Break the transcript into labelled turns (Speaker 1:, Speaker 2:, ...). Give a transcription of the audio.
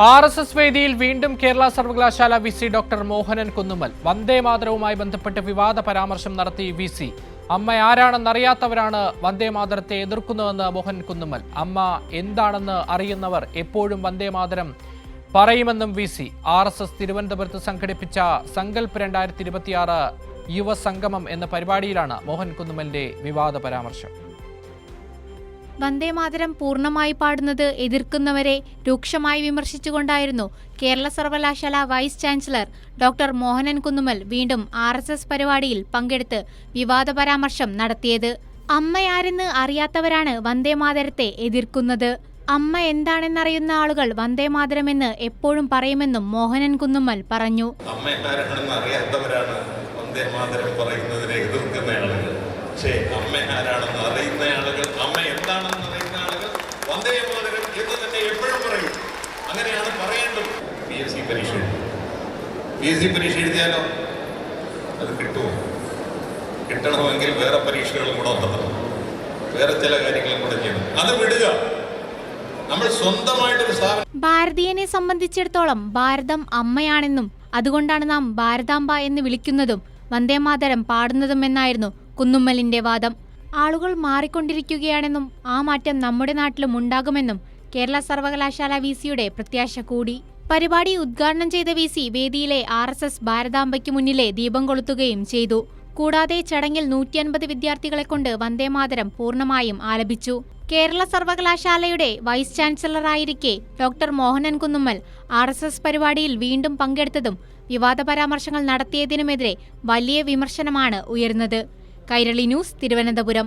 Speaker 1: RSS വേദിയിൽ വീണ്ടും കേരള സർവകലാശാല VC ഡോക്ടർ മോഹനൻ കുന്നുമ്മൽ വന്ദേ മാതരവുമായി ബന്ധപ്പെട്ട് വിവാദ പരാമർശം നടത്തി VC. അമ്മ ആരാണെന്നറിയാത്തവരാണ് വന്ദേ മാതരത്തെ എതിർക്കുന്നതെന്ന് മോഹനൻ കുന്നുമ്മൽ. അമ്മ എന്താണെന്ന് അറിയുന്നവർ എപ്പോഴും വന്ദേ മാതരം പറയുമെന്നും VC. RSS തിരുവനന്തപുരത്ത് സംഘടിപ്പിച്ച സങ്കൽപ് 2026 യുവസംഗമം എന്ന പരിപാടിയിലാണ് മോഹൻ കുന്നുമ്മലിന്റെ വിവാദ പരാമർശം.
Speaker 2: വന്ദേമാതരം പൂർണ്ണമായി പാടുന്നത് എതിർക്കുന്നവരെ രൂക്ഷമായി വിമർശിച്ചുകൊണ്ടായിരുന്നു കേരള സർവകലാശാല vice chancellor doctor Mohanan Kunnummal വീണ്ടും RSS പരിപാടിയിൽ പങ്കെടുത്ത് വിവാദ പരാമർശം നടത്തിയത്. അമ്മയാരെന്ന് അറിയാത്തവരാണ് വന്ദേമാതരത്തെ എതിർക്കുന്നത്. അമ്മ എന്താണെന്നറിയുന്ന ആളുകൾ വന്ദേമാതരമെന്ന് എപ്പോഴും പറയുമെന്നും മോഹനൻ കുന്നുമ്മൽ പറഞ്ഞു.
Speaker 3: പക്ഷേ അമ്മ ആരാണെന്ന് അറിയുന്ന ആളുകൾ, അമ്മ എന്താണെന്ന് അറിയുന്ന ആളുകൾ വന്ദേ മാതരം എന്ന് തന്നെ എപ്പോഴും പറയും. അങ്ങനെയാണ് പറയേണ്ടത്. PSC പരീക്ഷ എഴുതിയാലോ അത് കിട്ടുമോ? കിട്ടണമെങ്കിൽ വേറെ പരീക്ഷകളും കൂടെ നടത്തണം, വേറെ ചില കാര്യങ്ങളും കൂടെ ചെയ്യണം. അത് വിടുക. നമ്മൾ സ്വന്തമായിട്ടൊരു സ്ഥാപനം.
Speaker 2: ഭാരതീയനെ സംബന്ധിച്ചിടത്തോളം ഭാരതം അമ്മയാണെന്നും അതുകൊണ്ടാണ് നാം ഭാരതാംബ എന്ന് വിളിക്കുന്നതും വന്ദേമാതരം പാടുന്നതുമെന്നായിരുന്നു കുന്നുമ്മലിന്റെ വാദം. ആളുകൾ മാറിക്കൊണ്ടിരിക്കുകയാണെന്നും ആ മാറ്റം നമ്മുടെ നാട്ടിലും ഉണ്ടാകുമെന്നും കേരള സർവകലാശാല VCയുടെ പ്രത്യാശ കൂടി. പരിപാടി ഉദ്ഘാടനം ചെയ്ത VC വേദിയിലെ RSS ഭാരതാംബയ്ക്ക് മുന്നിലെ ദീപം കൊളുത്തുകയും ചെയ്തു. കൂടാതെ ചടങ്ങിൽ 150 വിദ്യാർത്ഥികളെ കൊണ്ട് വന്ദേമാതരം പൂർണ്ണമായും ആലപിച്ചു. കേരള സർവകലാശാലയുടെ വൈസ് ചാൻസലറായിരിക്കെ ഡോക്ടർ മോഹനൻ കുന്നുമ്മൽ RSS പരിപാടിയിൽ വീണ്ടും പങ്കെടുത്തതും വിവാദ പരാമർശങ്ങൾ നടത്തിയതിനുമെതിരെ വലിയ വിമർശനമാണ് ഉയർന്നത്. കൈരളി ന്യൂസ്, തിരുവനന്തപുരം.